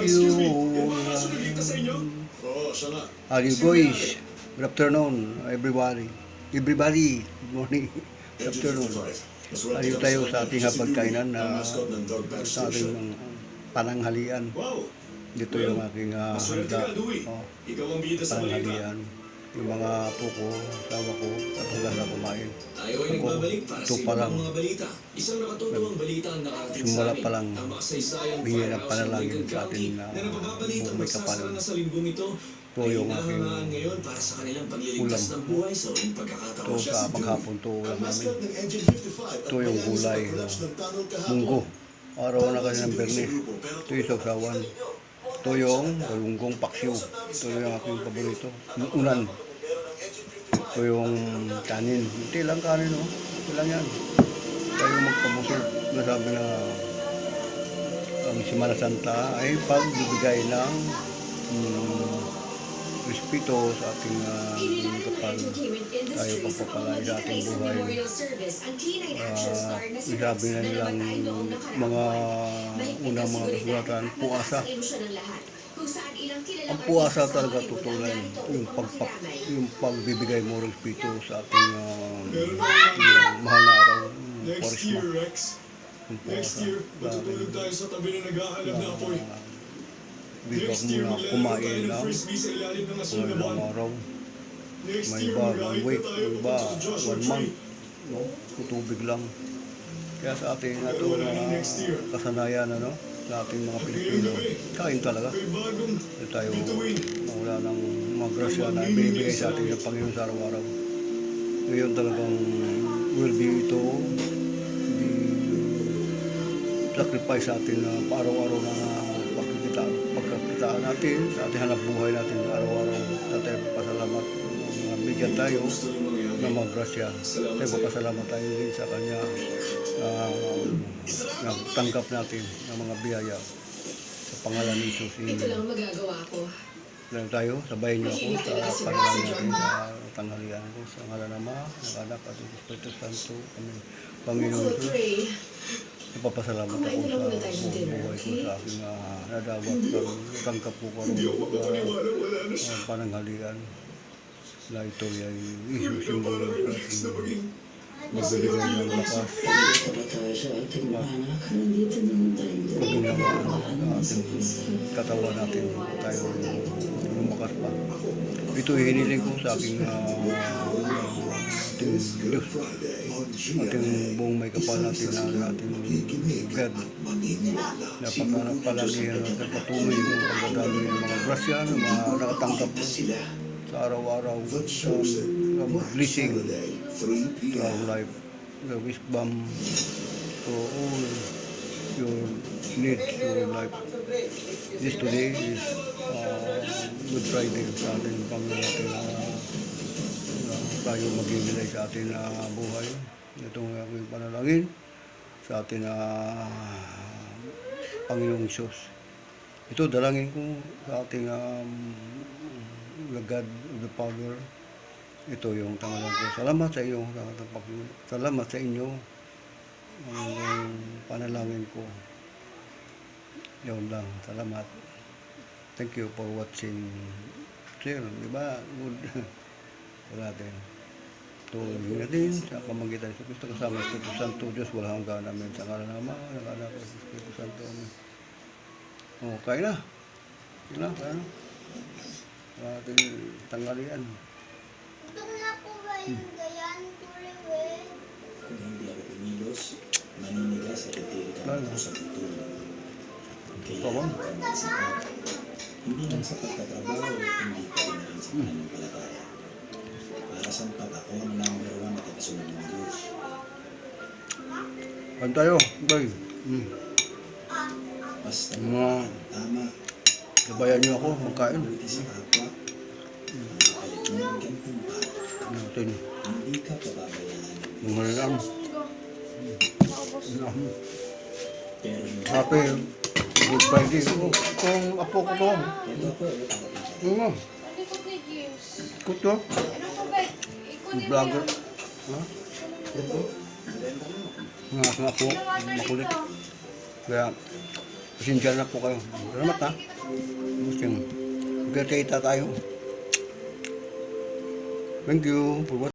How you guys? Good afternoon, everybody. Everybody, good morning. Good afternoon. Ayaw tayo sa ating hapagkainan na sa ating pananghalian. Dito yung aking handa. Pananghalian. Yung mga apo ko, asawa ko, tapos na kumain. Ako, ito pa lang. Simula pa lang, bigyan ng panalangin sa atin na buong may kapalan. Ito yung aking ulam. Ito sa maghapon, ito ulam namin. Ito yung gulay, munggo. Araw na kasi ng Bernis. Ito yung sausawan. Ito yung galunggong paksiw. Ito yung aking paborito. Unan. Ito yung kanin. Hindi lang kanin, no? Ito lang yan. Tayo magpabusog. Nasabi na ang Semana Santa ay pagbibigay ng respeto sa ating kapal. Tayo pagpapalay sa ating buhay. Sabi na nilang mga unang mga kasulatan, puasa. Ang puasa talaga tutulan yung pagbibigay mo respeto sa ating mahal na araw, Kwaresma. Yung puasa. Bigla ko muna kumain lang ng araw. May iba, 1 week, may iba, 1 month. No? Tubig lang. Kaya sa ating kasanayan, ano? Sa ating mga Pilipino, kain talaga. Hindi tayo wala ng mga grasya na binibigay sa ating ng Panginoon sa araw-araw. Ngayon talagang will be ito sacrifice sa atin na araw-araw na pagkakitaan natin, sa ating hanap buhay natin araw-araw. Sa tayo pasalamat, bigyan tayo ng mga grasya. Tayo pasalamat tayo din sa Kanya. Nagtanggap natin ng mga biyaya sa pangalan ni Jesus. Ito lang magagawa ko. Lang tayo, sabayin niyo ako sa pangalan natin sa tanghalian ko sa ngalan ng Ama, ng Anak at ng Espiritu Santo. Amen. Panginoon Jesus, napapasalamat ako sa buong buhay ko sa aking nadawat ng tangkap ko karoon pananghalian na ito ay isusimbolo sa ating magbibigay ng lakas, paginawa ng ating katawan natin, tayo lumakas pa. Ito hiniling ko sa aking Diyos, ating buong may kapal natin na ating God, na palagihan natin patuloy yung pagdadami ng mga grasya, ng mga nakatanggap sa araw-araw, sa blessing to our life, the wisdom to all your needs, your life. This today is Good Friday sa ating Panginoon natin tayo maghihilay sa ating buhay. Itong aking panalangin sa ating Panginoong Diyos. Ito dalangin ko sa ating the God of the Father. Ito yung tangalan ko. Salamat sa iyo. Salamat sa inyo. Ang panalangin ko. Yun lang. Salamat. Thank you for watching. Share. Diba? Good. Wala din. Tuloy natin sa pamagitan sa Kristo kasama sa Espiritu Santo. Diyos wala hanggan namin sa ngalan ng Ama, ng Anak at sa Espiritu Santo. Oh, kaya na. Kaya na. Kaya na. Ating tanghalian. Gutom na po ba yung gayan, Kuliwe? Kung hindi ako kumilos, maninigas at itirikan ako sa tutulog. Kailangan ko ng sapat. Hindi lang sa pagtatrabaho, hindi pa rin na rin sa pananampalataya. Para sapat ako ang number 1 at kasunod ng Diyos. Kan tayo, guys. Basta Mga tama, gabayan niyo ako magkain. buti sa kapwa, makapalit mo ng gantong pa. Natin. Hindi ka pababayaan. Mga lang. Pero hindi Happy Good Friday. Itong apo ko to. ito ako, Ano? Malikot ni James. Ikot to. Ano ko ba? Ikunin mo Vlogger. yan. Ha? ito. Mga apo. Makulit. Kaya, pasensya na po kayo. Salamat ha. Magkita tayo. Thank you for watching.